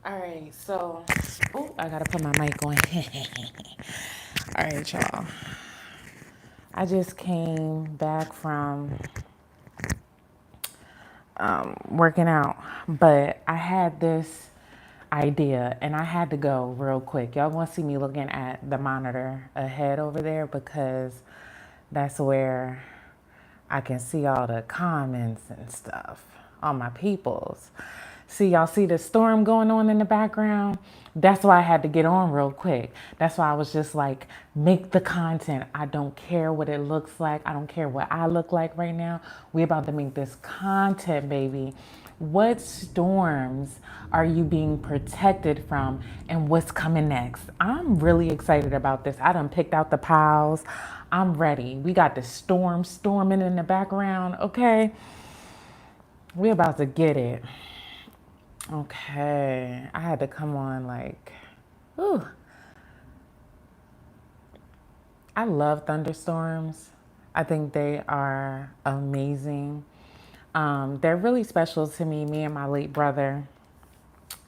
All right, so, oh, I gotta put my mic on. All right, y'all. I just came back from working out, but I had this idea and I had to go real quick. Y'all want to see me looking at the monitor ahead over there because that's where I can see all the comments and stuff on my peoples. See, y'all see the storm going on in the background? That's why I had to get on real quick. That's why I was just like, make the content. I don't care what it looks like. I don't care what I look like right now. We about to make this content, baby. What storms are you being protected from and what's coming next? I'm really excited about this. I done picked out the piles. I'm ready. We got the storm storming in the background, okay? We about to get it. Okay, I had to come on like, whew. I love thunderstorms. I think they are amazing. They're really special to me. Me and my late brother,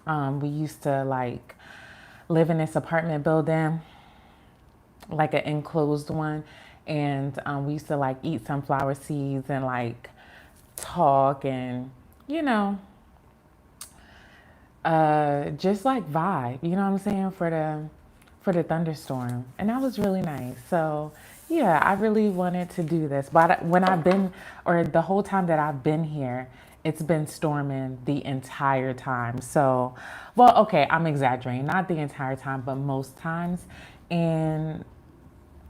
we used to like live in this apartment building, like an enclosed one, and we used to like eat sunflower seeds and like talk and you know just like vibe, you know what I'm saying, for the thunderstorm. And that was really nice. So yeah, I really wanted to do this. But when I've been, or the whole time that I've been here, it's been storming the entire time. So, well, okay, I'm exaggerating. Not the entire time, but most times. And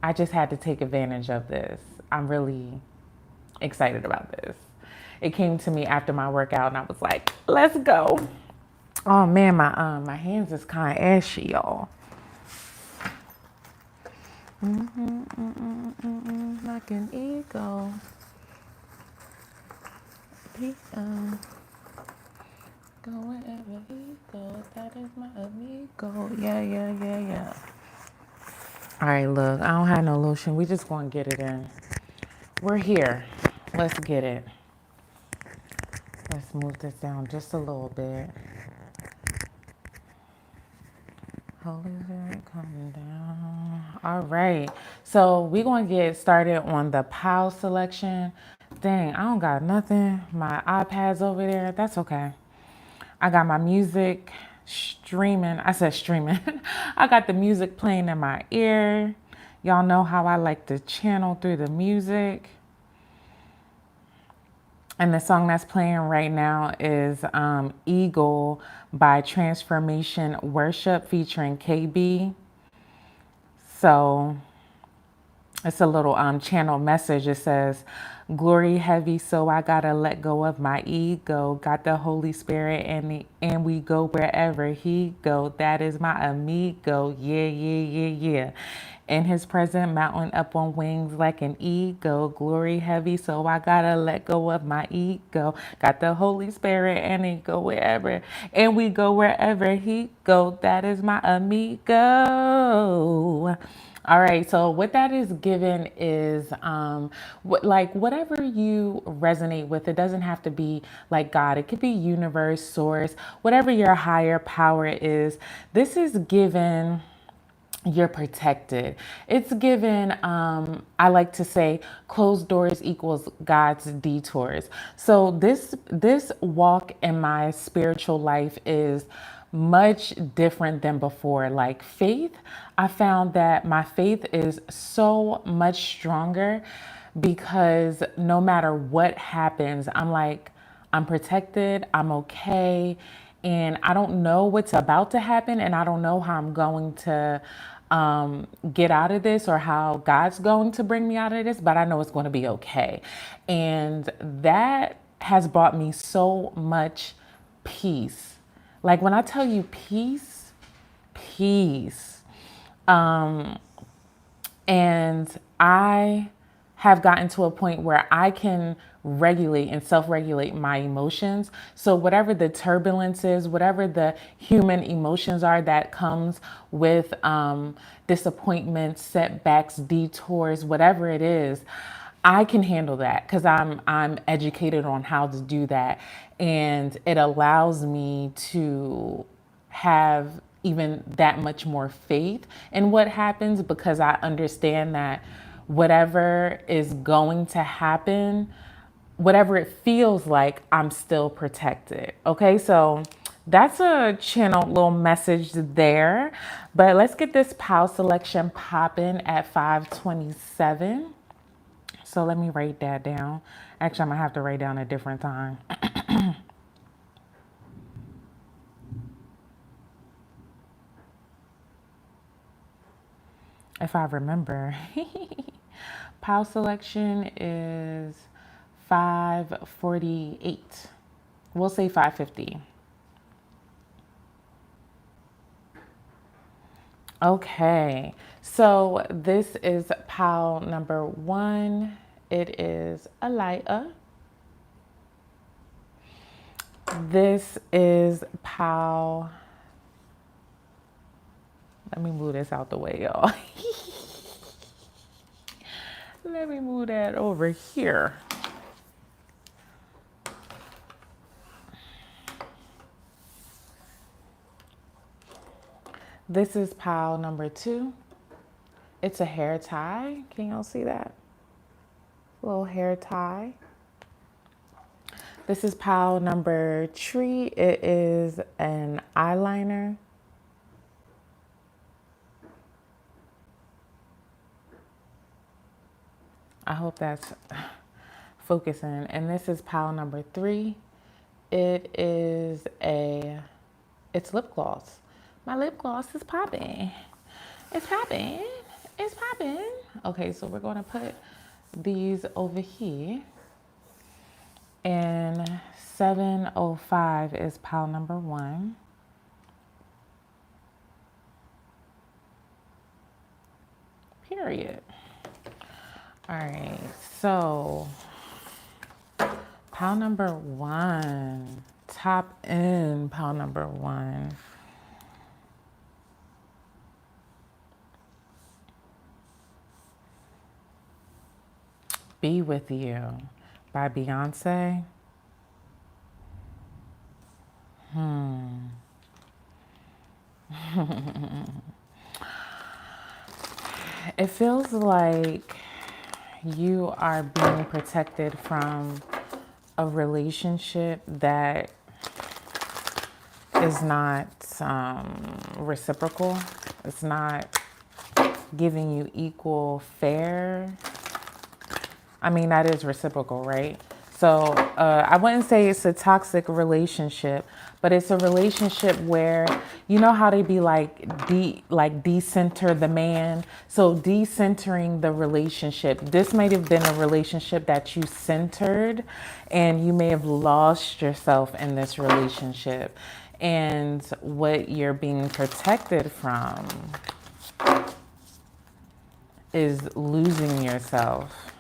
I just had to take advantage of this. I'm really excited about this. It came to me after my workout and I was like, let's go. Oh man, my hands is kind of ashy, y'all. Like an eagle. He go wherever he goes. That is my amigo. Yeah. All right, look, I don't have no lotion. We just gonna get it in. We're here. Let's get it. Let's move this down just a little bit. Holy Spirit, come down. All right. So we're going to get started on the POW selection. Dang, I don't got nothing. My iPad's over there. That's okay. I got my music streaming. I said streaming. I got the music playing in my ear. Y'all know how I like to channel through the music. And the song that's playing right now is Eagle by Transformation Worship featuring KB. So it's a little channel message. It says, glory heavy, so I gotta let go of my ego. Got the Holy Spirit and we go wherever he go. That is my amigo. Yeah. In his present mountain up on wings like an eagle. Glory heavy, so I gotta let go of my ego. Got the Holy Spirit and he go wherever. And we go wherever he go. That is my amigo. All right, so what that is given is like whatever you resonate with. It doesn't have to be like God. It could be universe, source, whatever your higher power is. This is given, you're protected. It's given, I like to say, closed doors equals God's detours. So this walk in my spiritual life is much different than before. Like faith, I found that my faith is so much stronger because no matter what happens, I'm like, I'm protected, I'm okay, and I don't know what's about to happen, and I don't know how I'm going to get out of this or how God's going to bring me out of this, but I know it's going to be okay. And that has brought me so much peace. Like when I tell you peace, peace. And I have gotten to a point where I can regulate and self-regulate my emotions. So whatever the turbulence is, whatever the human emotions are that comes with disappointments, setbacks, detours, whatever it is, I can handle that because I'm educated on how to do that. And it allows me to have even that much more faith in what happens, because I understand that whatever is going to happen, whatever it feels like, I'm still protected. Okay, so that's a channel little message there. But let's get this POW selection popping at 527. So let me write that down. Actually, I'm gonna have to write down a different time. If I remember. POW selection is 548. We'll say 550. Okay, so this is POW number 1. It is Aliyah. This is POW. Let me move this out the way, y'all. Let me move that over here. This is POW number 2. It's a hair tie. Can y'all see that? Little hair tie. This is POW number 3. It is an eyeliner. I hope that's focusing. And this is POW number 3. It's lip gloss. My lip gloss is popping. It's popping. It's popping. Okay, so we're gonna put these over here. And 705 is POW number 1. Period. All right, so POW number 1, top in POW number 1. Be With You by Beyonce. It feels like you are being protected from a relationship that is not reciprocal. It's not giving you equal fair. I mean, that is reciprocal, right? So I wouldn't say it's a toxic relationship, but it's a relationship where, you know how they be decenter the man. So decentering the relationship. This might have been a relationship that you centered, and you may have lost yourself in this relationship. And what you're being protected from is losing yourself.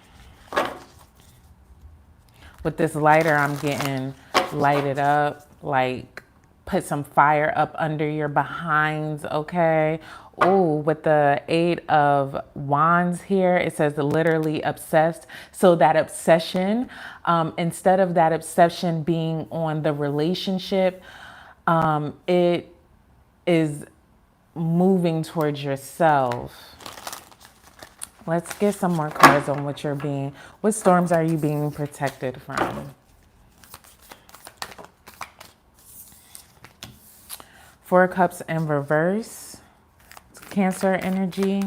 With this lighter, I'm getting lighted up, like put some fire up under your behinds, okay? Oh, with the 8 of Wands here, it says literally obsessed. So that obsession, instead of that obsession being on the relationship, it is moving towards yourself. Let's get some more cards on what storms are you being protected from? Four of Cups in reverse. It's Cancer energy.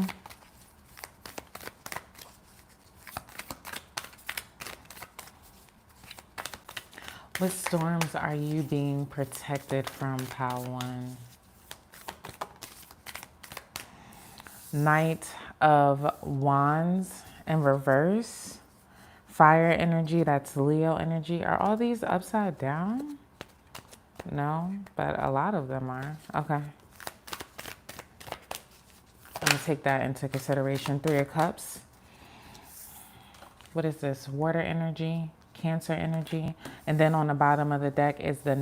What storms are you being protected from, POW 1? Knight of Wands in reverse. Fire energy, that's Leo energy. Are all these upside down? No, but a lot of them are. Okay. I'm going to take that into consideration. 3 of Cups. What is this? Water energy, Cancer energy. And then on the bottom of the deck is the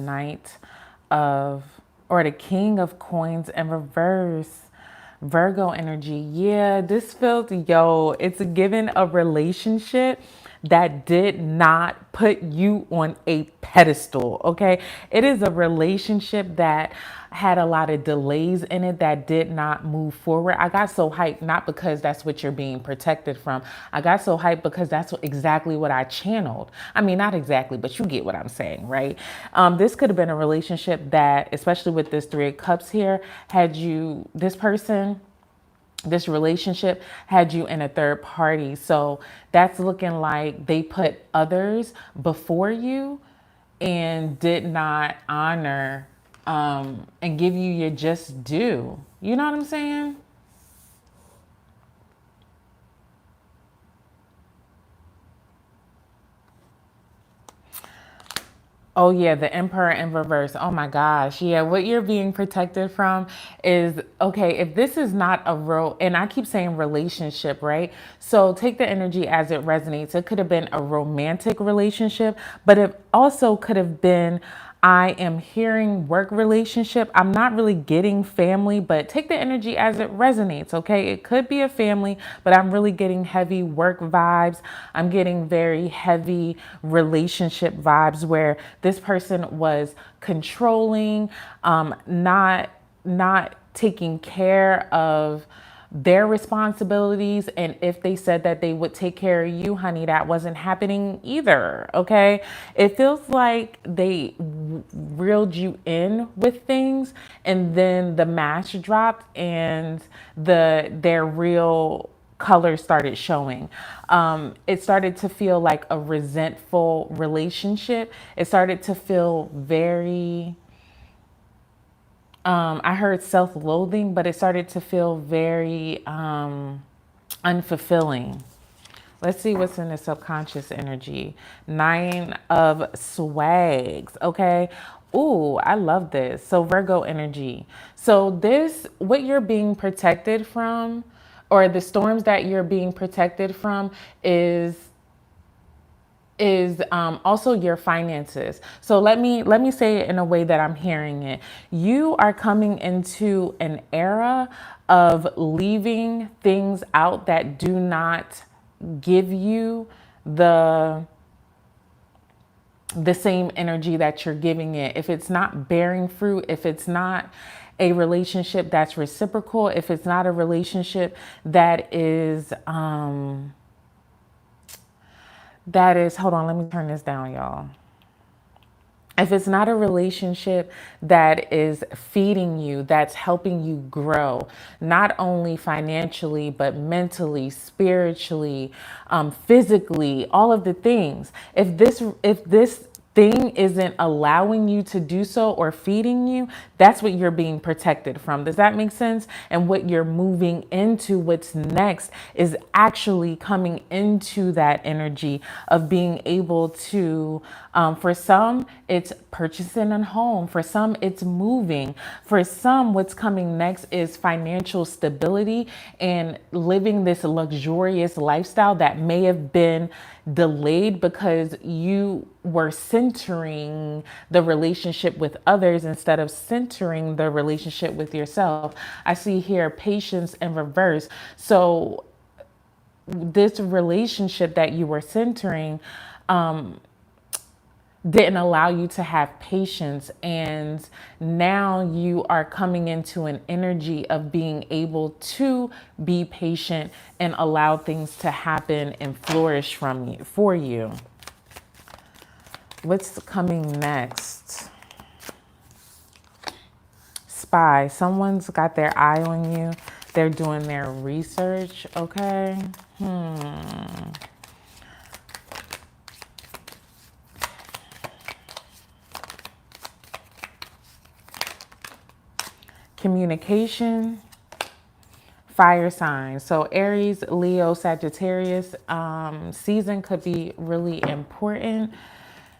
the King of Coins in reverse. Virgo energy. Yeah, this feels, it's given a relationship that did not put you on a pedestal. Okay. It is a relationship that had a lot of delays in it that did not move forward. I got so hyped, not because that's what you're being protected from. I got so hyped because that's exactly what I channeled. I mean, not exactly, but you get what I'm saying, right? This could have been a relationship that, especially with this Three of Cups here, had you, this person, this relationship had you in a third party. So that's looking like they put others before you and did not honor and give you your just due. You know what I'm saying? Oh yeah, the Emperor in reverse. Oh my gosh. Yeah, what you're being protected from is, okay, if this is not a real, and I keep saying relationship, right? So take the energy as it resonates. It could have been a romantic relationship, but it also could have been, I am hearing work relationship. I'm not really getting family, but take the energy as it resonates, okay? It could be a family, but I'm really getting heavy work vibes. I'm getting very heavy relationship vibes where this person was controlling, not taking care of their responsibilities. And if they said that they would take care of you, honey, that wasn't happening either. Okay. It feels like they reeled you in with things and then the match dropped and their real color started showing. It started to feel like a resentful relationship. It started to feel very, I heard self-loathing, but it started to feel very unfulfilling. Let's see what's in the subconscious energy. Nine of Swags. Okay. Ooh, I love this. So Virgo energy. So this, what you're being protected from, or the storms that you're being protected from, is also your finances. So let me say it in a way that I'm hearing it. You are coming into an era of leaving things out that do not give you the the same energy that you're giving it. If it's not bearing fruit, if it's not a relationship that's reciprocal, if it's not a relationship that is, hold on, let me turn this down, y'all. If it's not a relationship that is feeding you, that's helping you grow, not only financially, but mentally, spiritually, physically, all of the things. If this thing isn't allowing you to do so or feeding you, that's what you're being protected from. Does that make sense? And what you're moving into, what's next, is actually coming into that energy of being able to, for some, it's purchasing a home. For some, it's moving. For some, what's coming next is financial stability and living this luxurious lifestyle that may have been delayed because you were centering the relationship with others instead of centering the relationship with yourself. I see here patience in reverse. So this relationship that you were centering didn't allow you to have patience, and now you are coming into an energy of being able to be patient and allow things to happen and flourish from you for you. What's coming next? Spy. Someone's got their eye on you. They're doing their research. Okay. Communication, fire signs. So Aries, Leo, Sagittarius, season could be really important.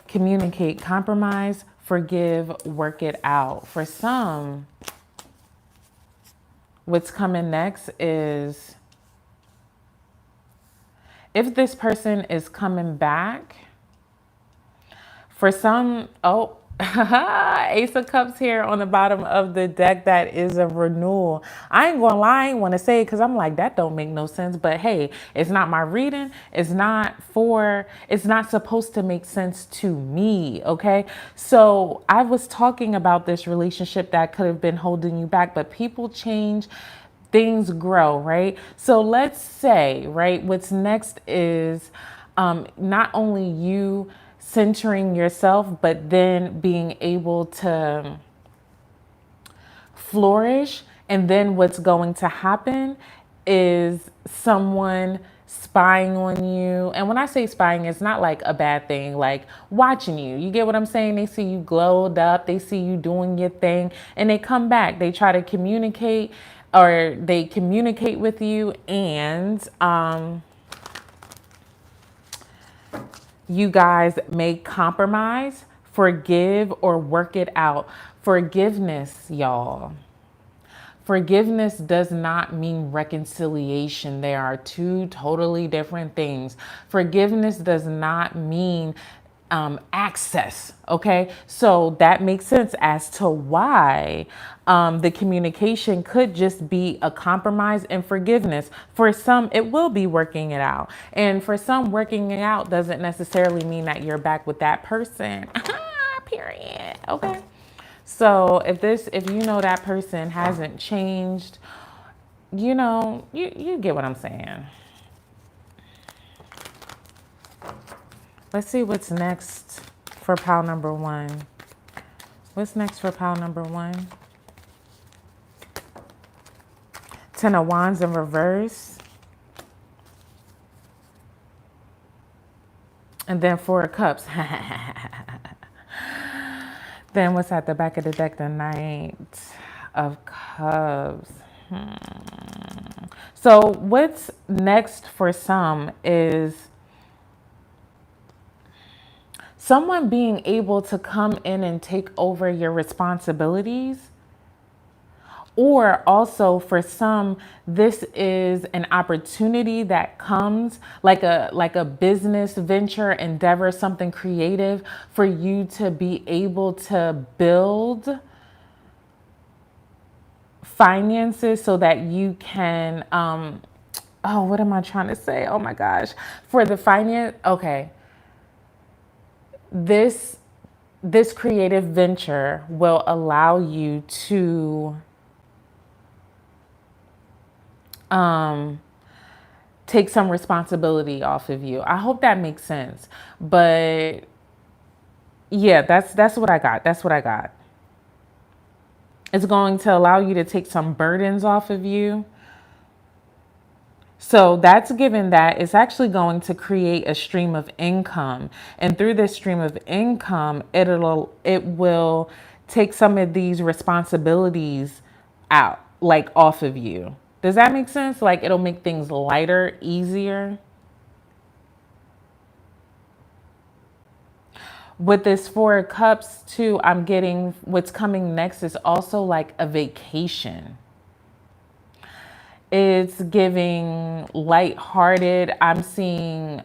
Communicate, compromise, forgive, work it out. For some, what's coming next is, if this person is coming back, for some, oh, Ace of Cups here on the bottom of the deck. That is a renewal. I ain't gonna lie, I ain't want to say it because I'm like, that don't make no sense. But hey, it's not my reading. It's not supposed to make sense to me. Okay. So I was talking about this relationship that could have been holding you back, but people change, things grow, right? So let's say, right, what's next is not only you centering yourself, but then being able to flourish. And then what's going to happen is someone spying on you. And when I say spying, it's not like a bad thing, like watching you. You get what I'm saying? They see you glowed up, they see you doing your thing, and they come back. They try to communicate, or they communicate with you, and you guys may compromise, forgive, or work it out. Forgiveness, y'all. Forgiveness does not mean reconciliation. They are two totally different things. Forgiveness does not mean access. Okay. So that makes sense as to why the communication could just be a compromise and forgiveness. For some, it will be working it out. And for some, working it out doesn't necessarily mean that you're back with that person. Period. Okay. So if you know that person hasn't changed, you get what I'm saying. Let's see what's next for pile number one. What's next for pile number one? Ten of Wands in reverse. And then Four of Cups. Then what's at the back of the deck? The Knight of Cups. So what's next for some is someone being able to come in and take over your responsibilities. Or also for some, this is an opportunity that comes like a business venture, endeavor, something creative for you to be able to build finances so that you can, oh, what am I trying to say? Oh my gosh. For the finance, okay. This creative venture will allow you to take some responsibility off of you. I hope that makes sense. But yeah, that's what I got. That's what I got. It's going to allow you to take some burdens off of you. So that's given that it's actually going to create a stream of income. And through this stream of income, it will take some of these responsibilities out, like off of you. Does that make sense? Like it'll make things lighter, easier. With this Four of Cups too, I'm getting what's coming next is also like a vacation. It's giving lighthearted. I'm seeing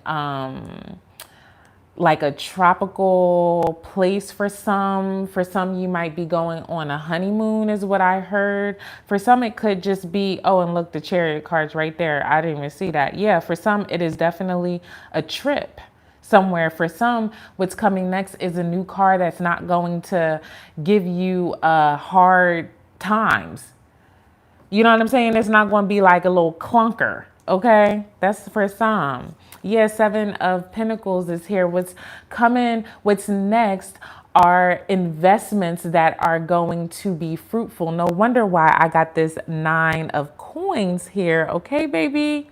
like a tropical place for some. For some, you might be going on a honeymoon is what I heard. For some, it could just be, oh, and look, the Chariot cards right there. I didn't even see that. Yeah, for some, it is definitely a trip somewhere. For some, what's coming next is a new car that's not going to give you hard times. You know what I'm saying? It's not going to be like a little clunker. Okay, that's for some. Yeah, Seven of Pentacles is here. What's coming, what's next are investments that are going to be fruitful. No wonder why I got this Nine of Coins here. Okay, baby.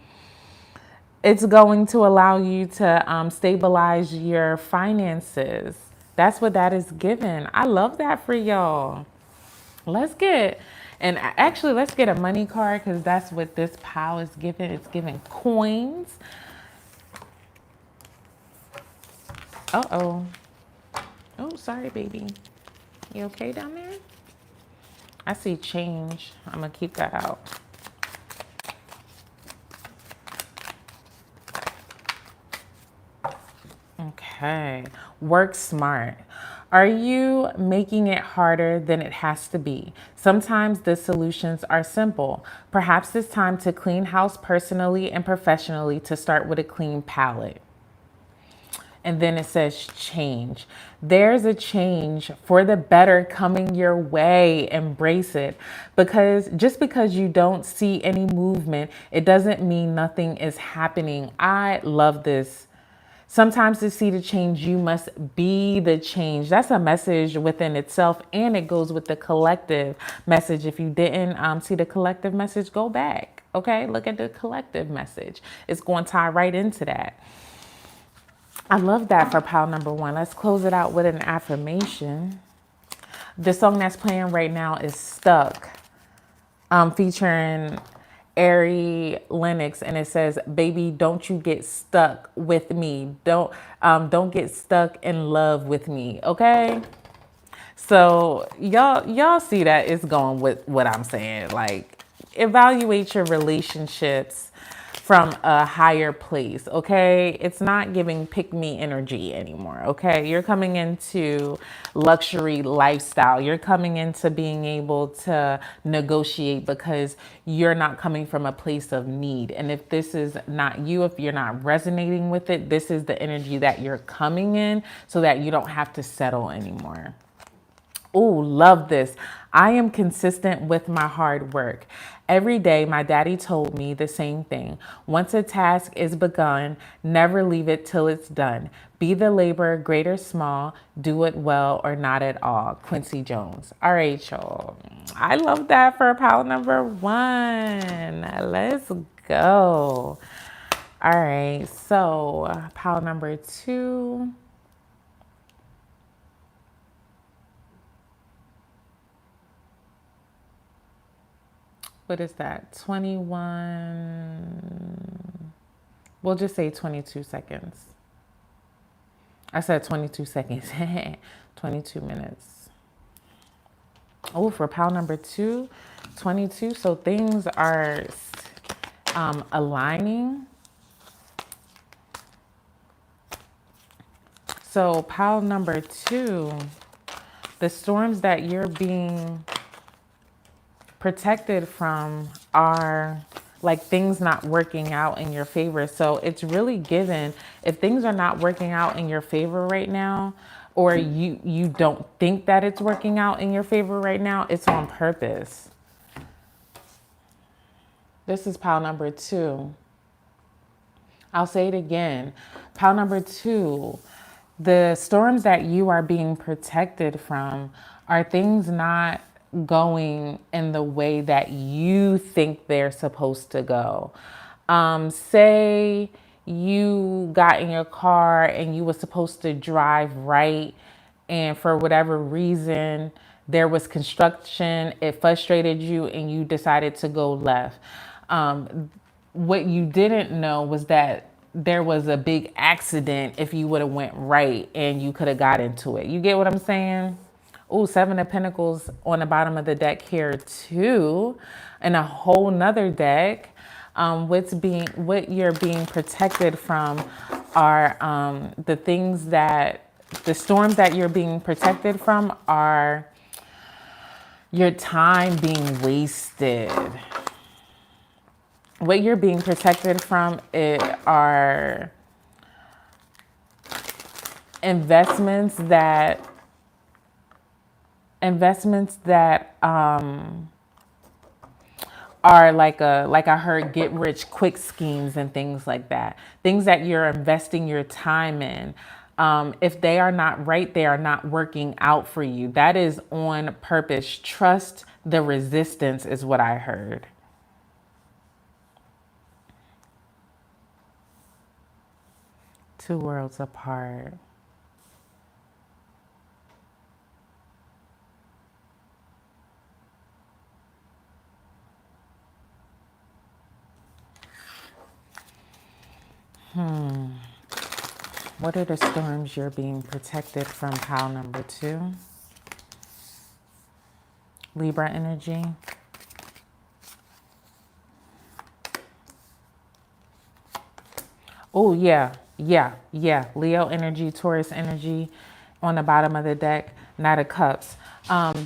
It's going to allow you to stabilize your finances. That's what that is given. I love that for y'all. Let's get a money card because that's what this pile is giving. It's giving coins. Uh-oh. Oh, sorry, baby. You okay down there? I see change. I'm going to keep that out. Okay. Work smart. Are you making it harder than it has to be? Sometimes the solutions are simple. Perhaps it's time to clean house personally and professionally to start with a clean palette. And then it says change. There's a change for the better coming your way. Embrace it. Because just because you don't see any movement, it doesn't mean nothing is happening. I love this. Sometimes to see the change, you must be the change. That's a message within itself, and it goes with the collective message. If you didn't see the collective message, go back. Okay, look at the collective message. It's going to tie right into that. I love that for pile number one. Let's close it out with an affirmation. The song that's playing right now is Stuck, featuring Ari Lennox, and it says, "Baby, don't you get stuck with me. Don't get stuck in love with me." Okay. So y'all see that it's going with what I'm saying. Like, evaluate your relationships from a higher place, okay? It's not giving pick me energy anymore, okay? You're coming into luxury lifestyle. You're coming into being able to negotiate because you're not coming from a place of need. And if this is not you, if you're not resonating with it, this is the energy that you're coming in so that you don't have to settle anymore. Oh, love this. I am consistent with my hard work. Every day, my daddy told me the same thing. Once a task is begun, never leave it till it's done. Be the laborer, great or small, do it well or not at all. Quincy Jones. All right, y'all. I love that for pile number one. Let's go. All right, so pile number two. What is that? 21. We'll just say 22 seconds. I said 22 seconds. 22 minutes. Oh, for pile number two, 22. So things are aligning. So pile number two, the storms that you're being protected from are like things not working out in your favor. So it's really given, if things are not working out in your favor right now, or you don't think that it's working out in your favor right now, it's on purpose. This is pile number two. I'll say it again. Pile number two, the storms that you are being protected from are things not going in the way that you think they're supposed to go. Say you got in your car and you were supposed to drive right, and for whatever reason, there was construction, it frustrated you, and you decided to go left. What you didn't know was that there was a big accident if you would have went right and you could have got into it. You get what I'm saying? Oh, Seven of Pentacles on the bottom of the deck here too. And a whole nother deck. What you're being protected from are the storms that you're being protected from are your time being wasted. What you're being protected from are investments that are like I heard get rich quick schemes and things like that. Things that you're investing your time in. If they are not right, they are not working out for you. That is on purpose. Trust the resistance is what I heard. Two worlds apart. What are the storms you're being protected from? Pile number two. Libra energy. Oh, yeah. Leo energy, Taurus energy, on the bottom of the deck, Knight of Cups.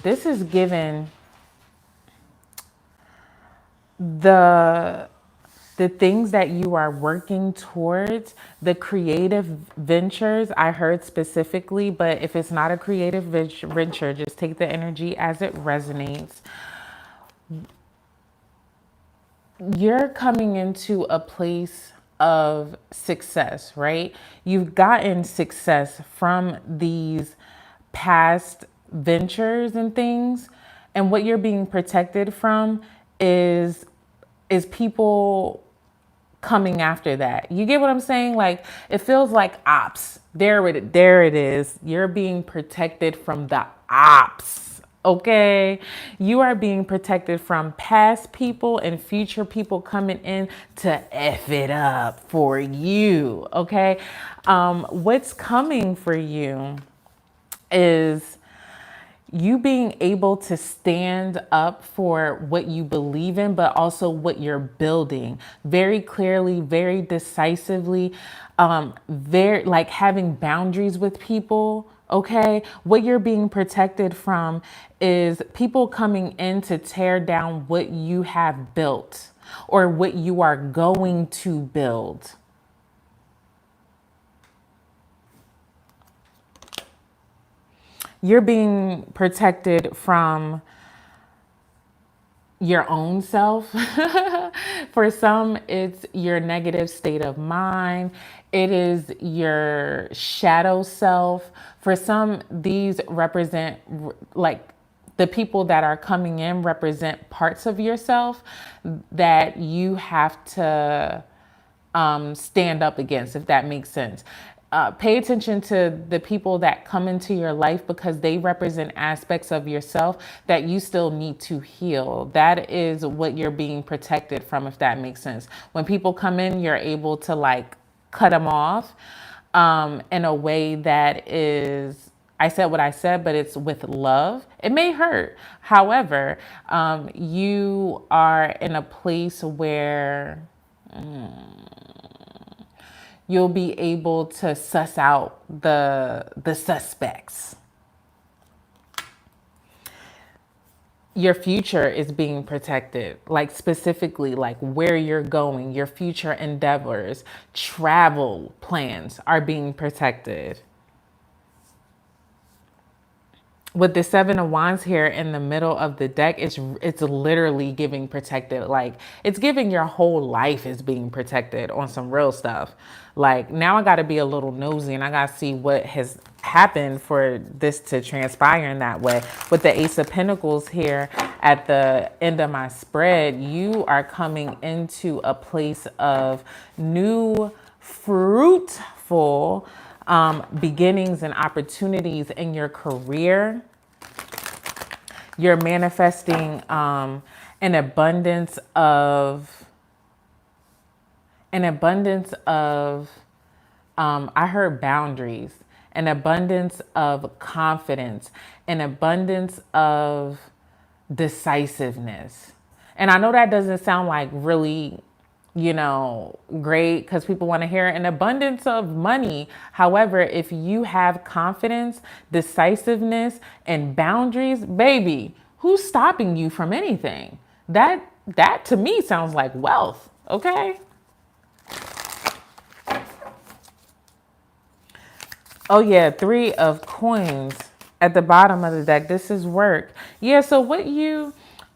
This is given the things that you are working towards, the creative ventures. I heard specifically, but if it's not a creative venture, just take the energy as it resonates. You're coming into a place of success, right? You've gotten success from these past ventures and things. And what you're being protected from is people coming after that. You get what I'm saying? Like, it feels like ops. There it is. You're being protected from the ops. Okay, you are being protected from past people and future people coming in to F it up for you. Okay, what's coming for you is you being able to stand up for what you believe in, but also what you're building very clearly, very decisively, very like having boundaries with people. Okay, what you're being protected from is people coming in to tear down what you have built or what you are going to build. You're being protected from your own self. For some, it's your negative state of mind. It is your shadow self. For some, these represent like the people that are coming in represent parts of yourself that you have to stand up against, if that makes sense. Pay attention to the people that come into your life because they represent aspects of yourself that you still need to heal. That is what you're being protected from, if that makes sense. When people come in, you're able to like cut them off in a way that is, I said what I said, but it's with love. It may hurt. However, you are in a place where you'll be able to suss out the suspects. Your future is being protected, like specifically like where you're going, your future endeavors, travel plans are being protected. With the Seven of Wands here in the middle of the deck, it's literally giving protected. Like, it's giving your whole life is being protected on some real stuff. Like, now I got to be a little nosy and I got to see what has happened for this to transpire in that way. With the Ace of Pentacles here at the end of my spread, you are coming into a place of new, fruitful beginnings and opportunities in your career. You're manifesting an abundance of I heard boundaries, an abundance of confidence, an abundance of decisiveness. And I know that doesn't sound like really, great because people want to hear an abundance of money. However, if you have confidence, decisiveness, and boundaries, baby, who's stopping you from anything? That to me sounds like wealth, okay? Oh yeah, Three of Coins at the bottom of the deck. This is work. Yeah, so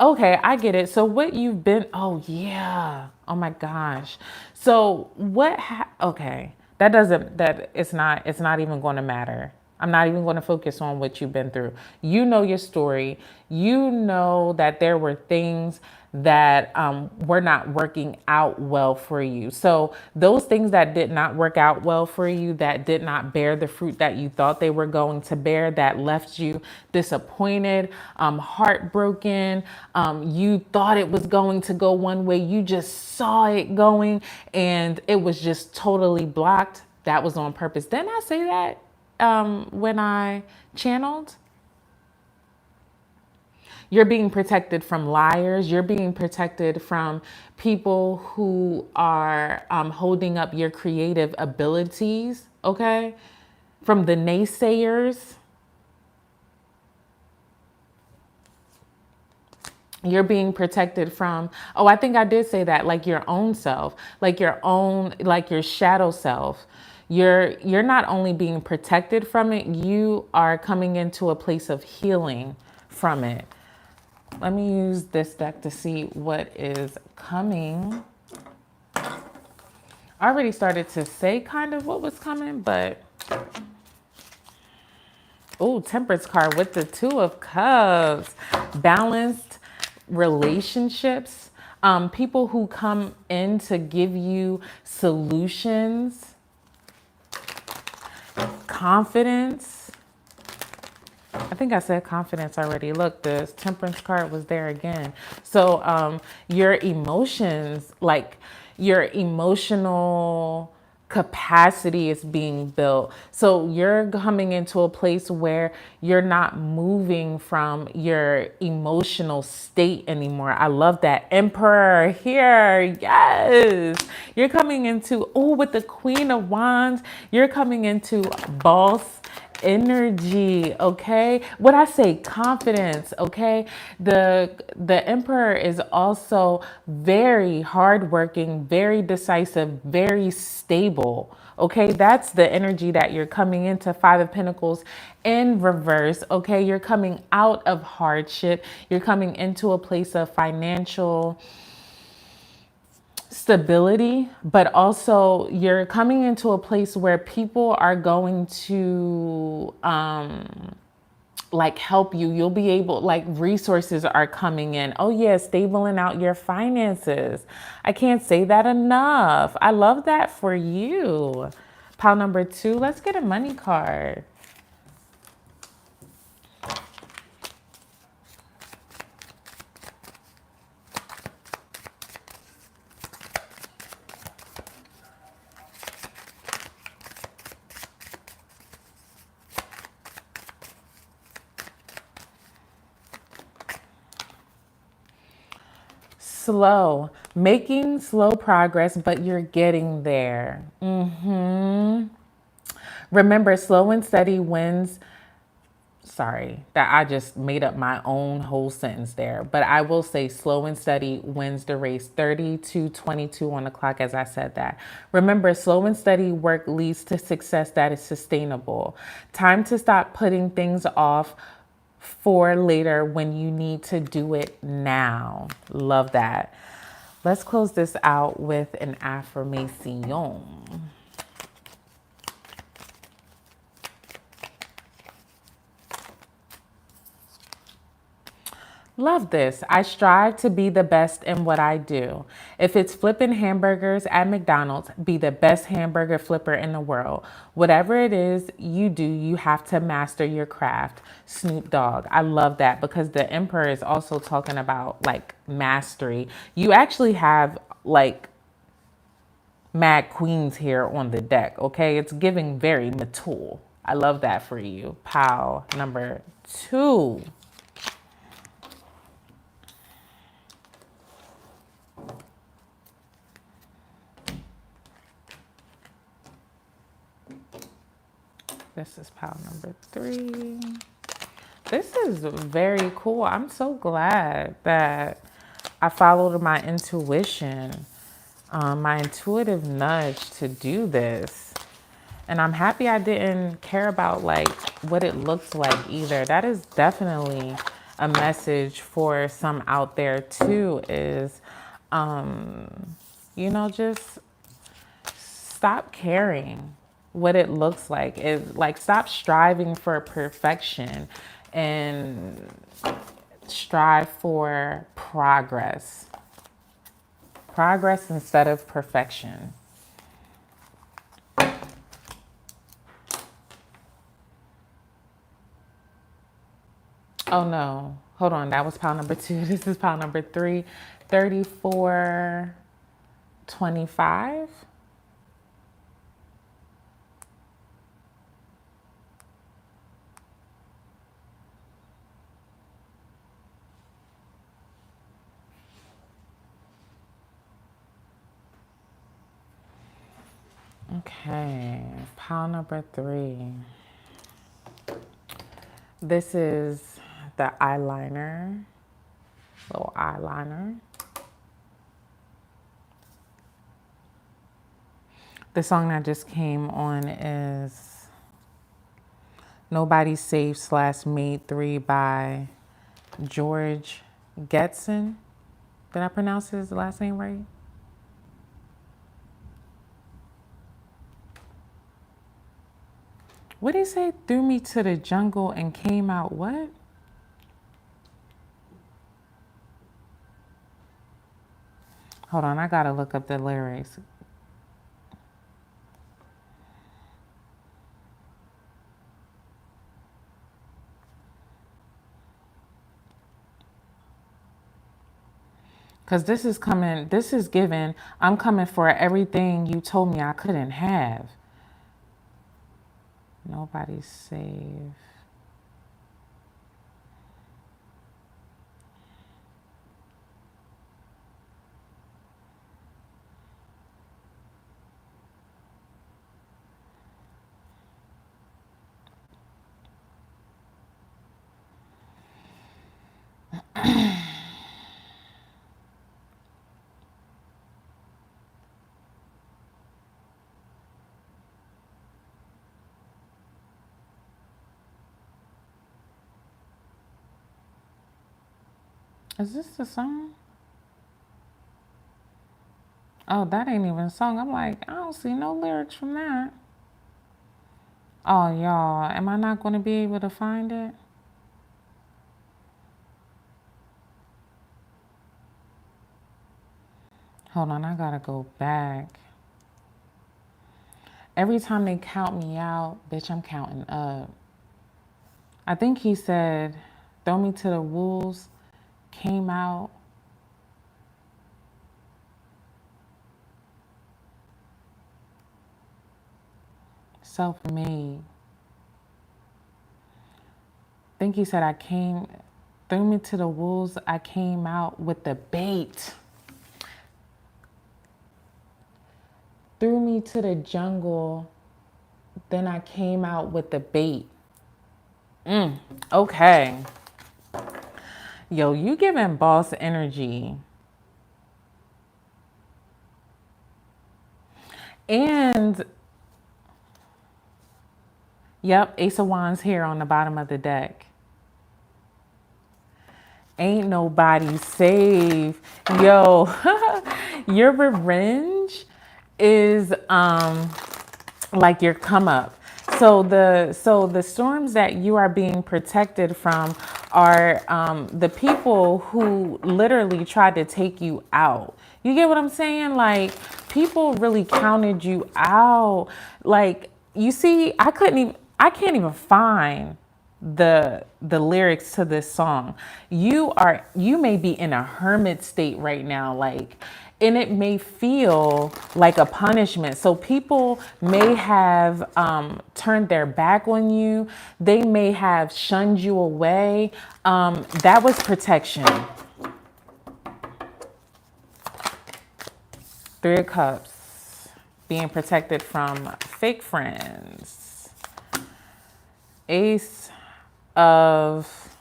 okay, I get it. So what you've been, oh yeah. Oh my gosh. So okay. It's not even going to matter. I'm not even going to focus on what you've been through. You know your story. You know that there were things that were not working out well for you. So those things that did not work out well for you, that did not bear the fruit that you thought they were going to bear, that left you disappointed, heartbroken, you thought it was going to go one way, you just saw it going and it was just totally blocked. That was on purpose. Didn't I say that when I channeled? You're being protected from liars. You're being protected from people who are holding up your creative abilities, okay? from the naysayers. You're being protected from, oh, I think I did say that, like your own self, like your own, like your shadow self. You're not only being protected from it, you are coming into a place of healing from it. Let me use this deck to see what is coming. I already started to say kind of what was coming, but oh, Temperance card with the Two of Cups. Balanced relationships. People who come in to give you solutions. Confidence. I think I said confidence already. Look, the Temperance card was there again. So your emotions, like your emotional capacity is being built. So you're coming into a place where you're not moving from your emotional state anymore. I love that. Emperor here. Yes. You're coming into, oh, with the Queen of Wands, you're coming into boss energy. Okay, what I say, confidence. Okay, the Emperor is also very hardworking, very decisive, very stable. Okay, that's the energy that you're coming into. Five of Pentacles in reverse. Okay, you're coming out of hardship, you're coming into a place of financial stability, but also you're coming into a place where people are going to like help you. You'll be able, like resources are coming in. Oh yeah, stabling out your finances. I can't say that enough. I love that for you. Pile number 2, let's get a money card. Slow, making slow progress, but you're getting there. Remember, slow and steady wins. Sorry, that I just made up my own whole sentence there. But I will say slow and steady wins the race. 30 to 22 on the clock as I said that. Remember, slow and steady work leads to success that is sustainable. Time to stop putting things off for later when you need to do it now. Love that. Let's close this out with an affirmation. Love this. I strive to be the best in what I do. If it's flipping hamburgers at McDonald's, be the best hamburger flipper in the world. Whatever it is you do, you have to master your craft. Snoop Dogg. I love that because the Emperor is also talking about like mastery. You actually have like mad queens here on the deck, okay? It's giving very mature. I love that for you. Pile number 2. This is pile number 3. This is very cool. I'm so glad that I followed my intuition, my intuitive nudge to do this. And I'm happy I didn't care about like what it looks like either. That is definitely a message for some out there too, is, just stop caring what it looks like. It like stop striving for perfection and strive for progress. Progress instead of perfection. Oh no, hold on, that was pile number 2. This is pile number 3. 3425. Okay, pile number 3. This is the eyeliner, little eyeliner. The song that just came on is Nobody Safe / Made 3 by George Getson. Did I pronounce his last name right? What did he say? Threw me to the jungle and came out what? Hold on, I gotta look up the lyrics. Because this is given, I'm coming for everything you told me I couldn't have. Nobody's safe. Is this the song? Oh, that ain't even a song. I'm like, I don't see no lyrics from that. Oh, y'all, am I not going to be able to find it? Hold on, I gotta go back. Every time they count me out, bitch, I'm counting up. I think he said, throw me to the wolves, came out. Self-made. I think he said threw me to the wolves, I came out with the bait. Threw me to the jungle, then I came out with the bait. Okay. Yo, you giving boss energy. And, yep, Ace of Wands here on the bottom of the deck. Ain't nobody safe. Yo, your revenge is like your come up. So the storms that you are being protected from are the people who literally tried to take you out. You get what I'm saying? Like, people really counted you out. Like, you see, I can't even find the lyrics to this song. You may be in a hermit state right now, like, and it may feel like a punishment. So people may have turned their back on you. They may have shunned you away. That was protection. 3 of Cups, being protected from fake friends. Ace of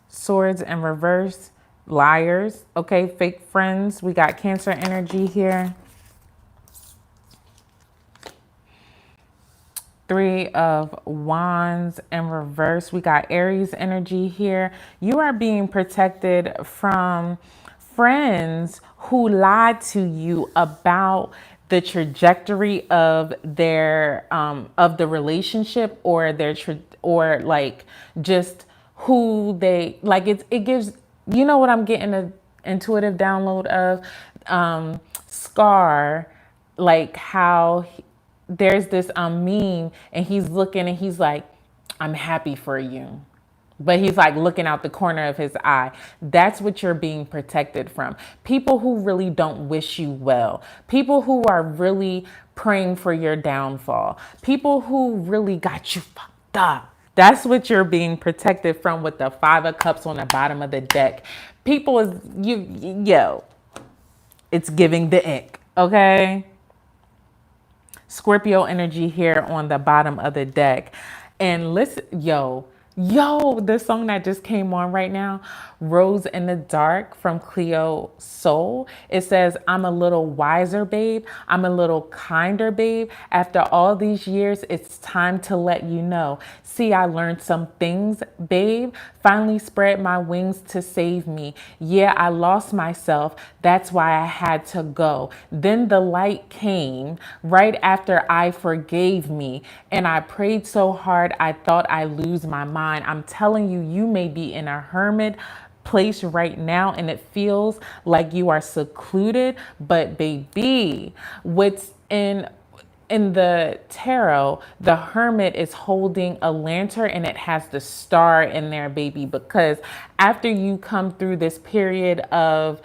Swords in reverse, liars. Okay, fake friends. We got Cancer energy here. 3 of Wands in reverse. We got Aries energy here. You are being protected from friends who lied to you about the trajectory of their of the relationship, or or like just who they like. It gives, you know what I'm getting an intuitive download of, Scar, like how there's this meme and he's looking and he's like, I'm happy for you. But he's like looking out the corner of his eye. That's what you're being protected from. People who really don't wish you well. People who are really praying for your downfall. People who really got you fucked up. That's what you're being protected from with the 5 of Cups on the bottom of the deck. People is, yo, it's giving the ick, okay? Scorpio energy here on the bottom of the deck. And listen, this song that just came on right now, Rose in the Dark from Cleo Soul. It says, I'm a little wiser, babe. I'm a little kinder, babe. After all these years, it's time to let you know. See, I learned some things, babe. Finally spread my wings to save me. Yeah, I lost myself. That's why I had to go. Then the light came right after I forgave me. And I prayed so hard, I thought I'd lose my mind. I'm telling you, you may be in a hermit place right now and it feels like you are secluded, but baby, what's in the tarot, the hermit is holding a lantern and it has the star in there, baby, because after you come through this period of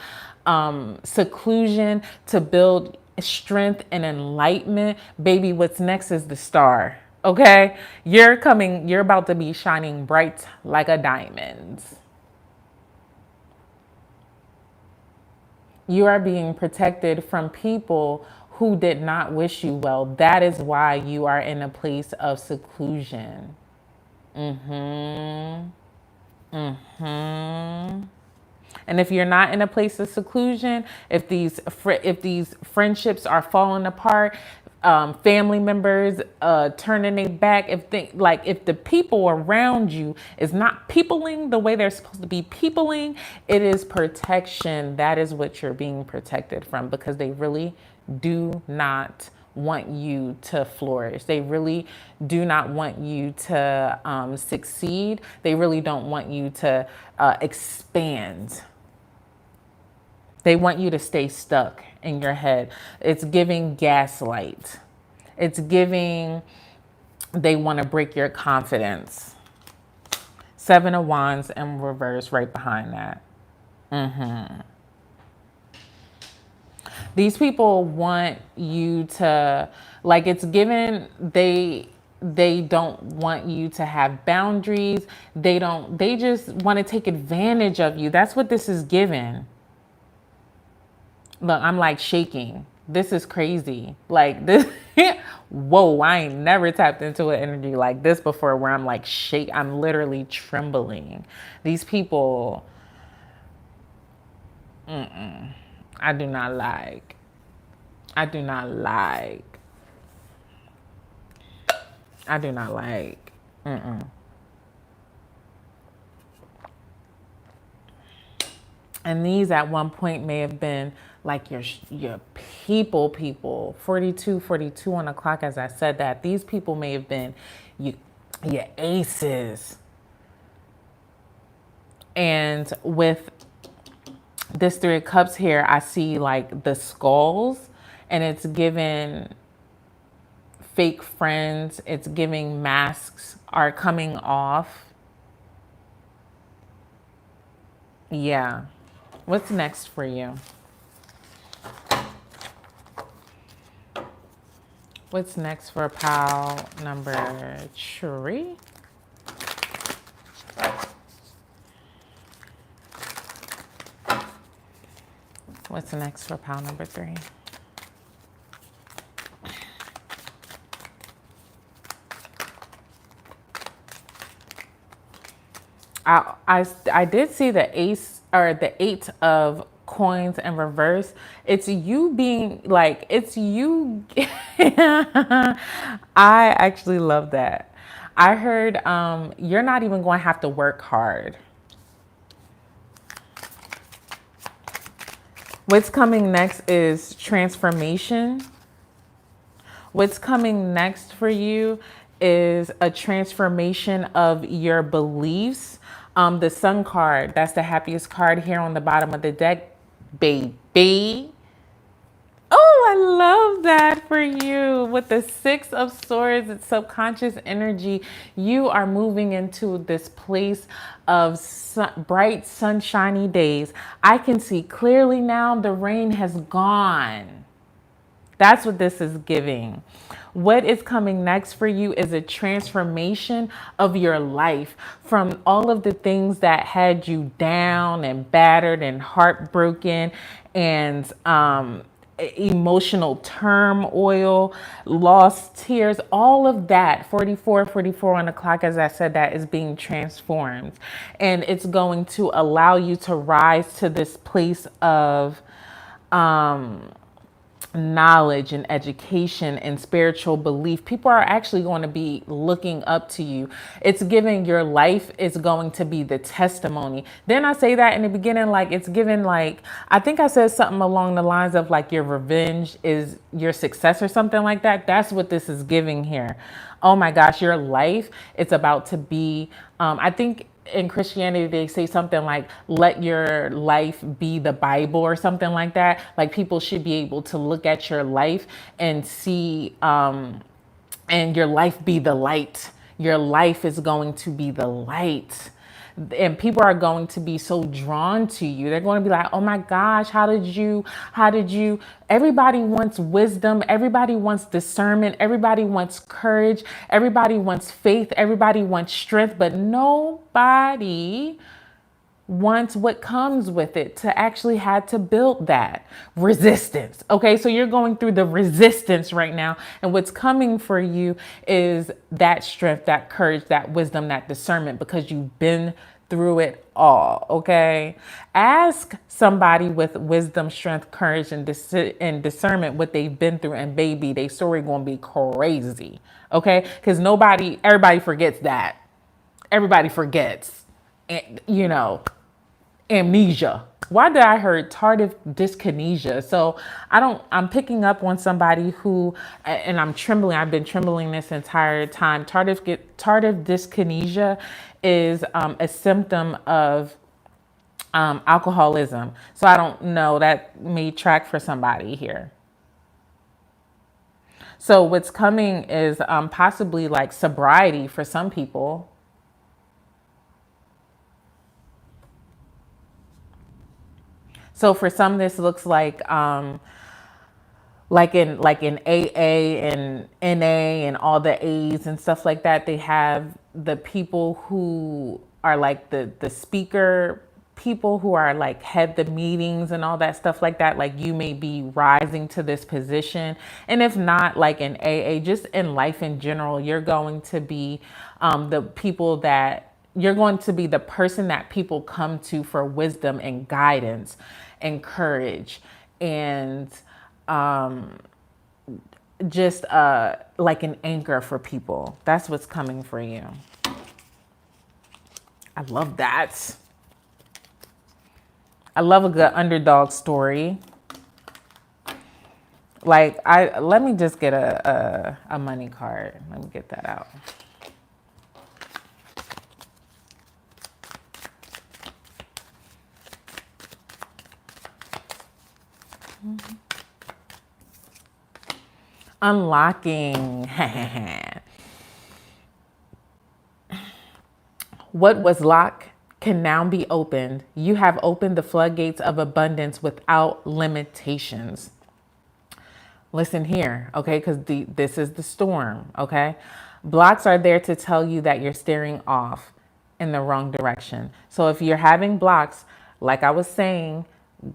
seclusion to build strength and enlightenment, baby, what's next is the star. Okay, you're about to be shining bright like a diamond. You are being protected from people who did not wish you well. That is why you are in a place of seclusion. Mm-hmm. Mm-hmm. And if you're not in a place of seclusion, if these friendships are falling apart, family members turning their back, if the people around you is not peopling the way they're supposed to be peopling, it is protection. That is what you're being protected from, because they really do not want you to flourish. They really do not want you to succeed. They really don't want you to expand. They want you to stay stuck in your head. It's giving gaslight. It's giving, they want to break your confidence. Seven of Wands in reverse right behind that. Mm-hmm. These people want you to, like, it's given, they don't want you to have boundaries. They just want to take advantage of you. That's what this is given. Look, I'm like shaking. This is crazy. Like this, whoa, I ain't never tapped into an energy like this before where I'm like I'm literally trembling. These people, I do not like. I do not like. I do not like. And these at one point may have been like your people. 42 on the clock as I said that. These people may have been your aces. And with this Three of Cups here, I see like the skulls, and it's given fake friends. It's giving masks are coming off. Yeah. What's next for you? What's next for pile number 3? What's next for pile number 3? I did see the ace or the 8 of coins in reverse. It's you being like, it's you. I actually love that. I heard you're not even going to have to work hard. What's coming next is transformation. What's coming next for you is a transformation of your beliefs. The Sun card, that's the happiest card here on the bottom of the deck, baby. Oh, I love that for you. With the 6 of Swords, it's subconscious energy. You are moving into this place of bright, sunshiny days. I can see clearly now the rain has gone. That's what this is giving. What is coming next for you is a transformation of your life from all of the things that had you down and battered and heartbroken and emotional turmoil, lost tears, all of that. 44 on the clock, as I said, that is being transformed. And it's going to allow you to rise to this place of knowledge and education and spiritual belief. People are actually going to be looking up to you. It's giving your life is going to be the testimony. Then I say that in the beginning, like it's given, like, I think I said something along the lines of like your revenge is your success or something like that. That's what this is giving here. Oh my gosh, your life, it's about to be, I think in Christianity, they say something like, let your life be the Bible or something like that. Like people should be able to look at your life and see, and your life be the light. Your life is going to be the light. And people are going to be so drawn to you. They're going to be like, oh my gosh, how did you, everybody wants wisdom. Everybody wants discernment. Everybody wants courage. Everybody wants faith. Everybody wants strength, but nobody wants what comes with it to actually had to build that resistance. Okay. So you're going through the resistance right now. And what's coming for you is that strength, that courage, that wisdom, that discernment, because you've been through it all. Okay. Ask somebody with wisdom, strength, courage, and discernment what they've been through. And baby, their story going to be crazy. Okay. Because everybody forgets that. Everybody forgets, and amnesia. Why did I heard tardive dyskinesia? So I'm picking up on somebody who, and I'm trembling. I've been trembling this entire time. Tardive dyskinesia is a symptom of alcoholism. So I don't know, that may track for somebody here. So what's coming is possibly like sobriety for some people. So for some, this looks like in AA and NA and all the A's and stuff like that. They have the people who are like the speaker people who are like head the meetings and all that stuff like that. Like you may be rising to this position. And if not, like in AA, just in life in general, you're going to be you're going to be the person that people come to for wisdom and guidance and courage and just like an anchor for people. That's what's coming for you. I love that. I love a good underdog story. Like let me just get a money card. Let me get that out. Unlocking. What was locked can now be opened. You have opened the floodgates of abundance without limitations. Listen here, okay? Because this is the storm, okay? Blocks are there to tell you that you're steering off in the wrong direction. So if you're having blocks, like I was saying,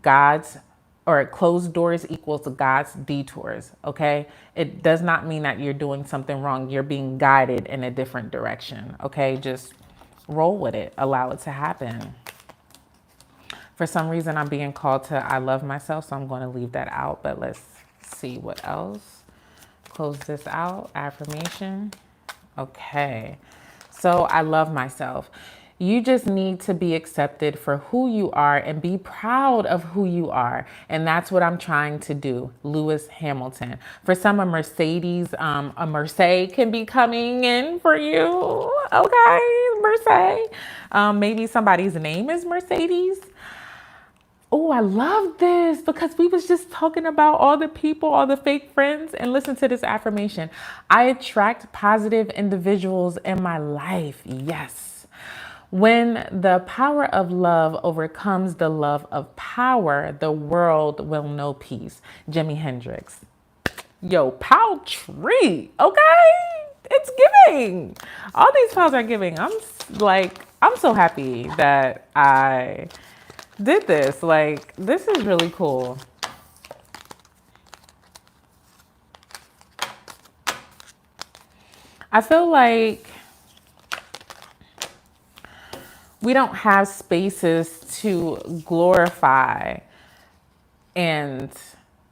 closed doors equals God's detours, okay? It does not mean that you're doing something wrong. You're being guided in a different direction, okay? Just roll with it. Allow it to happen. For some reason, I'm being called to I love myself, so I'm going to leave that out, but let's see what else. Close this out. Affirmation. Okay. So I love myself. You just need to be accepted for who you are and be proud of who you are. And that's what I'm trying to do. Lewis Hamilton. For some, a Mercedes, a Mercedes can be coming in for you. Okay, Mercedes. Maybe somebody's name is Mercedes. Oh, I love this because we was just talking about all the people, all the fake friends, and listen to this affirmation. I attract positive individuals in my life. Yes. When the power of love overcomes the love of power, the world will know peace. Jimi Hendrix. Yo, paltry, okay? It's giving. All these piles are giving. I'm so happy that I did this. Like, this is really cool. I feel like we don't have spaces to glorify and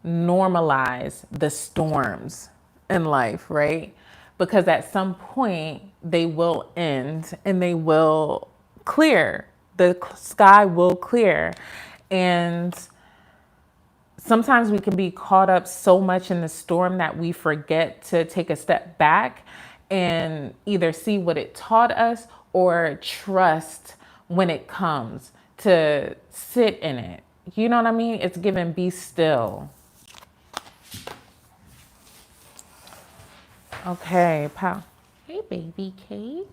normalize the storms in life, right? Because at some point they will end and they will clear. The sky will clear. And sometimes we can be caught up so much in the storm that we forget to take a step back and either see what it taught us or trust when it comes, to sit in it. You know what I mean? It's given be still. Okay, pal. Hey, baby cake.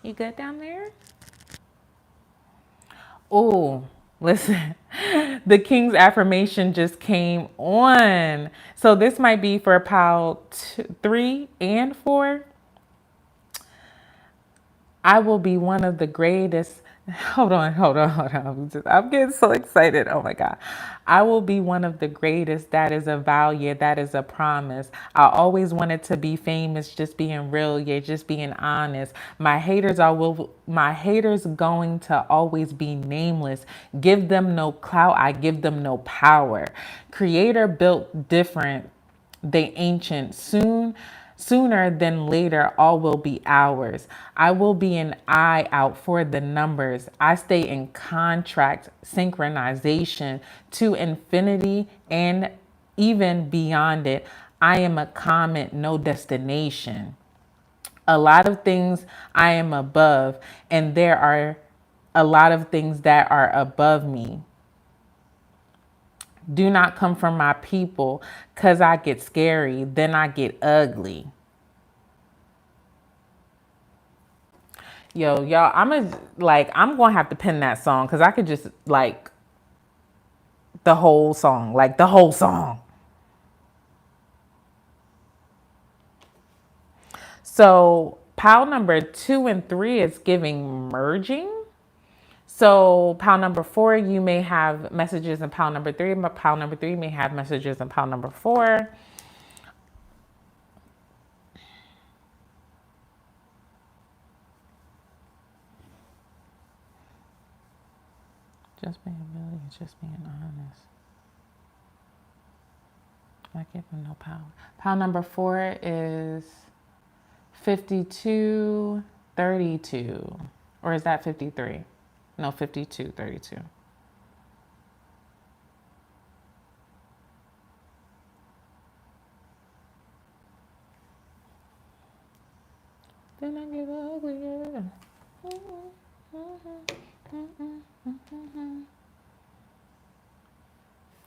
You good down there? Oh, listen. The King's affirmation just came on. So this might be for pal 3 and 4. I will be one of the greatest. Hold on. I'm getting so excited. Oh my God. I will be one of the greatest. That is a vow. Yeah, that is a promise. I always wanted to be famous, just being real. Yeah, just being honest. My haters going to always be nameless. Give them no clout. I give them no power. Creator built different. They ancient. Sooner than later, all will be ours. I will be an eye out for the numbers. I stay in contract synchronization to infinity and even beyond it. I am a comet, no destination. A lot of things I am above, and there are a lot of things that are above me. Do not come from my people, because I get scary, then I get ugly. Yo, y'all, I'm gonna have to pin that song because I could just like the whole song, like the whole song. So pile number 2 and 3 is giving merging. So pile number 4, you may have messages in pile number 3, but pile number 3 may have messages in pile number 4. Just being real, just being honest. I give them no power. Pile number 4 is 5232. Or is that 53? No, 5232. Then I get uglier.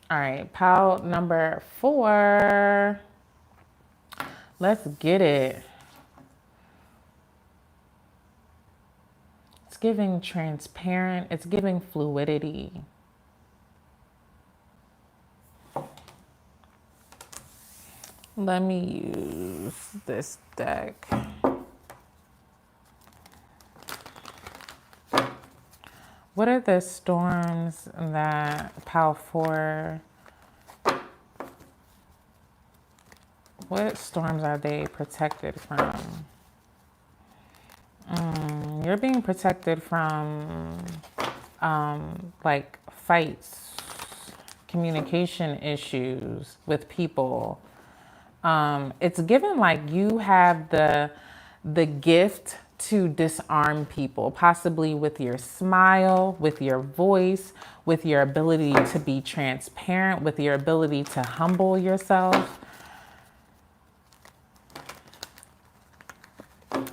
All right, pile number 4. Let's get it. It's giving transparent. It's giving fluidity. Let me use this deck. What are the storms that pile 4? What storms are they protected from? You're being protected from like fights, communication issues with people. It's given like you have the gift to disarm people, possibly with your smile, with your voice, with your ability to be transparent, with your ability to humble yourself.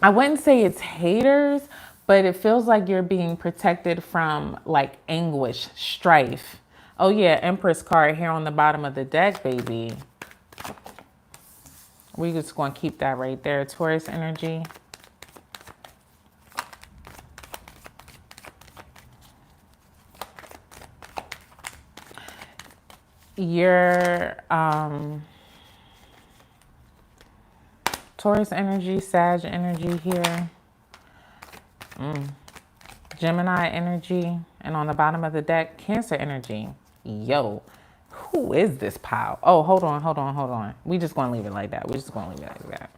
I wouldn't say it's haters, but it feels like you're being protected from like anguish, strife. Oh yeah, Empress card here on the bottom of the deck, baby. We're just going to keep that right there. Taurus energy. Your Taurus energy, Sag energy here. Gemini energy. And on the bottom of the deck, Cancer energy. Yo, who is this pile? Oh, hold on. We just going to leave it like that. We're just going to leave it like that.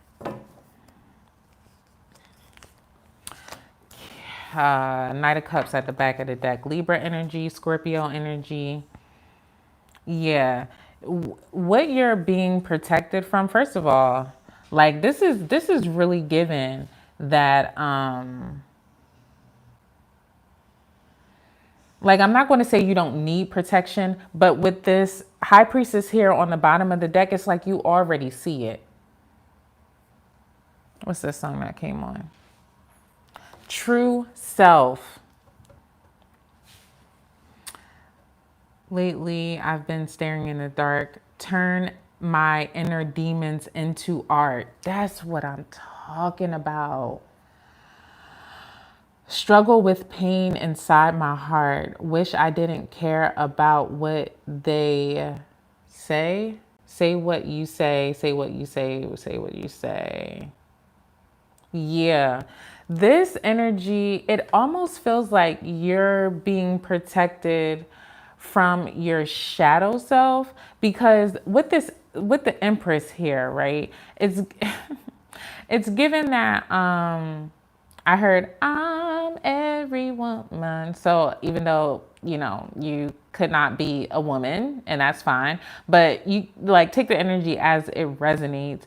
Knight of Cups at the back of the deck. Libra energy, Scorpio energy. Yeah. What you're being protected from, first of all, like this is really given that like I'm not going to say you don't need protection, but with this High Priestess here on the bottom of the deck, it's like you already see it. What's this song that came on? True Self. Lately, I've been staring in the dark. Turn my inner demons into art. That's what I'm talking about. Struggle with pain inside my heart. Wish I didn't care about what they say. Say what you say. Say what you say. Say what you say. Yeah. This energy, it almost feels like you're being protected from your shadow self, because with the Empress here, right? It's it's given that I heard I'm every woman. So even though, you could not be a woman, and that's fine, but you like take the energy as it resonates.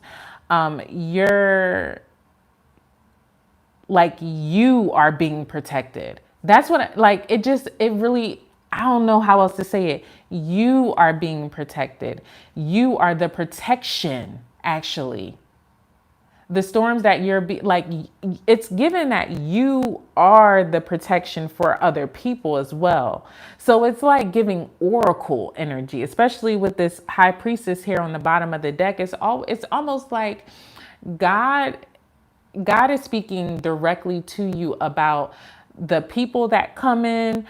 You're like you are being protected. That's what it really, I don't know how else to say it. You are being protected. You are the protection, actually. The storms that it's given that you are the protection for other people as well. So it's like giving oracle energy, especially with this High Priestess here on the bottom of the deck. It's almost like God is speaking directly to you about the people that come in,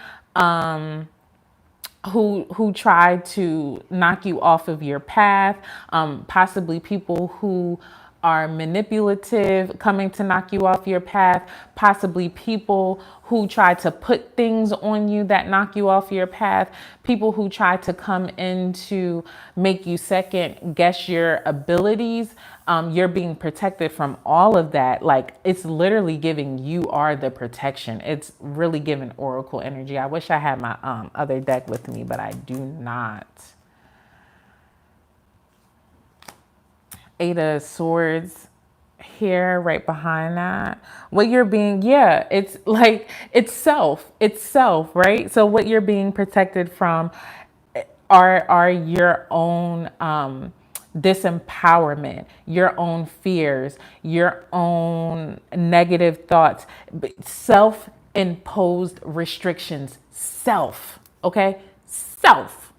who try to knock you off of your path, possibly people who are manipulative, coming to knock you off your path, possibly people who try to put things on you that knock you off your path, people who try to come in to make you second guess your abilities. You're being protected from all of that. Like, it's literally giving you are the protection. It's really giving oracle energy. I wish I had my other deck with me, but I do not. Eight of Swords here, right behind that. What you're being, it's like, it's self, right? So what you're being protected from are your own disempowerment, your own fears, your own negative thoughts, self-imposed restrictions, okay? Self.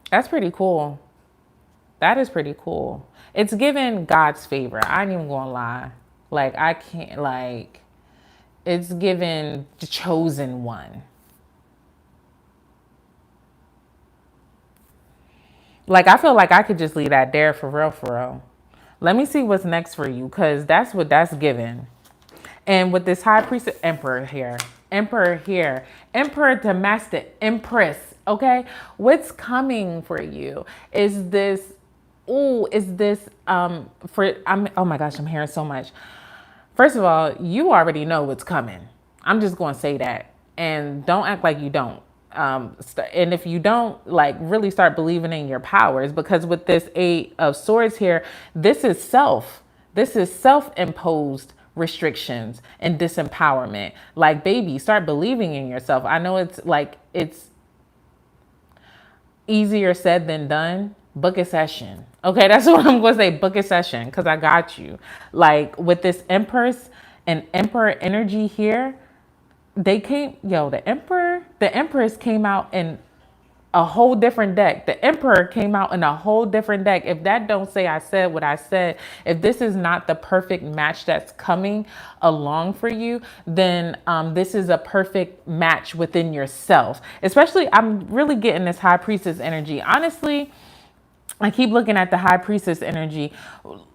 That's pretty cool. That is pretty cool. It's given God's favor. I ain't even gonna lie. Like, I can't, like, it's given the chosen one. Like, I feel like I could just leave that there for real, for real. Let me see what's next for you, because that's what that's given. And with this High Priest, Emperor here, Emperor Domestic, Empress, okay? What's coming for you is this, oh my gosh, I'm hearing so much. First of all, you already know what's coming. I'm just going to say that. And don't act like you don't. And if you don't, like, really start believing in your powers, because with this Eight of Swords here, this is self-imposed restrictions and disempowerment. Like, baby, start believing in yourself. I know it's easier said than done. Book a session. Okay, that's what I'm going to say. Book a session, because I got you. Like, with this Empress and Emperor energy here, the Empress came out in a whole different deck. The Emperor came out in a whole different deck. If that don't say I said what I said, if this is not the perfect match that's coming along for you, then this is a perfect match within yourself. Especially, I'm really getting this High Priestess energy. Honestly, I keep looking at the High Priestess energy.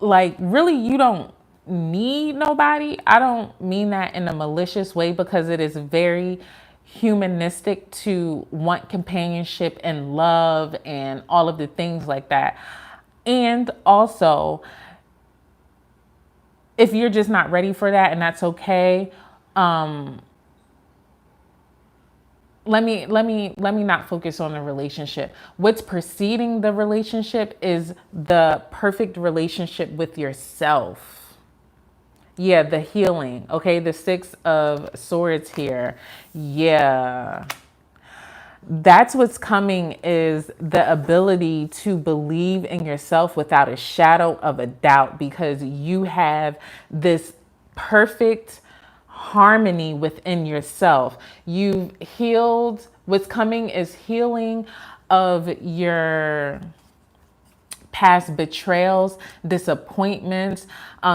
Like, really, you don't need nobody. I don't mean that in a malicious way, because it is very humanistic to want companionship and love and all of the things like that. And also, if you're just not ready for that, and that's okay, let me not focus on the relationship. What's preceding the relationship is the perfect relationship with yourself. Yeah, the healing. Okay, the Six of Swords here. Yeah. That's what's coming, is the ability to believe in yourself without a shadow of a doubt, because you have this perfect harmony within yourself. You've healed. What's coming is healing of your past betrayals, disappointments.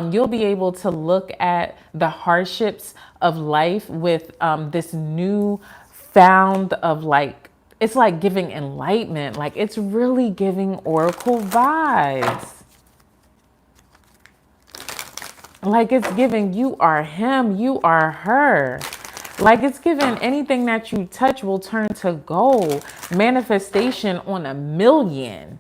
You'll be able to look at the hardships of life with this new found of like, it's like giving enlightenment. Like, it's really giving oracle vibes. Like, it's giving you are him, you are her. Like, it's given anything that you touch will turn to gold. Manifestation on a million.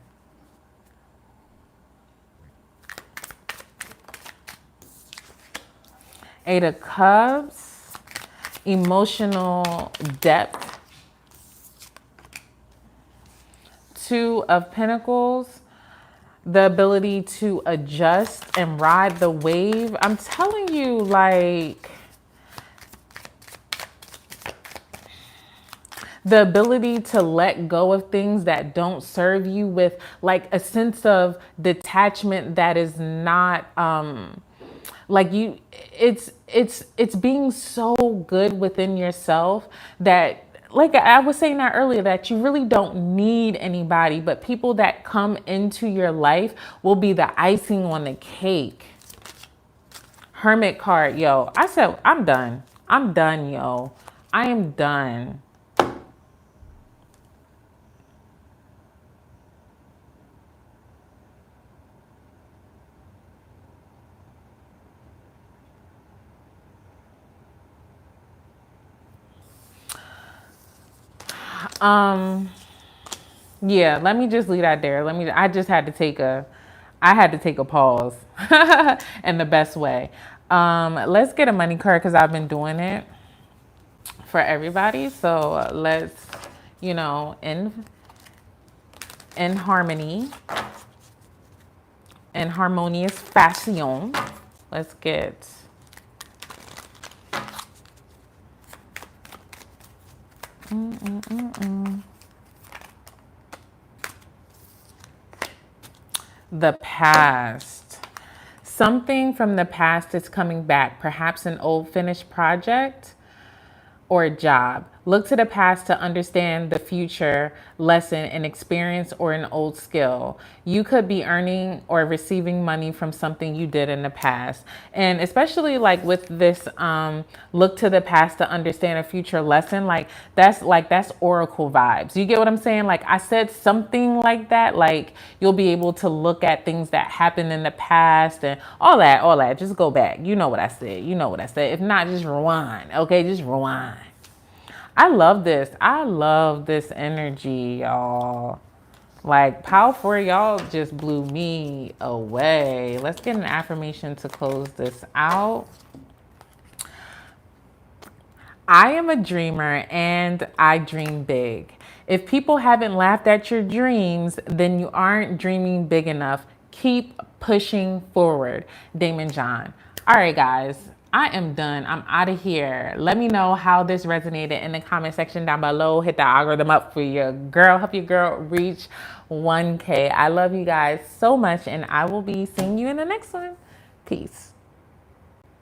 Eight of Cups, emotional depth. Two of Pentacles, the ability to adjust and ride the wave. I'm telling you, like, the ability to let go of things that don't serve you, with like a sense of detachment that is not like you, it's being so good within yourself that, like I was saying that earlier, that you really don't need anybody, but people that come into your life will be the icing on the cake. Hermit card, yo. I said, I'm done. I'm done, yo. I am done. Yeah, let me just leave that there. I just had to take a pause in the best way. Let's get a money card, because I've been doing it for everybody. So let's, in harmony, in harmonious fashion, let's get the past. Something from the past is coming back, perhaps an old finished project or a job. Look to the past to understand the future lesson, an experience, or an old skill. You could be earning or receiving money from something you did in the past. And especially like with this, look to the past to understand a future lesson. That's oracle vibes. You get what I'm saying? Like, I said something like that. Like, you'll be able to look at things that happened in the past and all that. Just go back. You know what I said. If not, just rewind. Okay, just rewind. I love this. I love this energy, y'all. Like, Power 4, y'all just blew me away. Let's get an affirmation to close this out. I am a dreamer and I dream big. If people haven't laughed at your dreams, then you aren't dreaming big enough. Keep pushing forward. Damon John. All right, guys. I am done. I'm out of here. Let me know how this resonated in the comment section down below. Hit the algorithm up for your girl. Help your girl reach 1K. I love you guys so much, and I will be seeing you in the next one. Peace.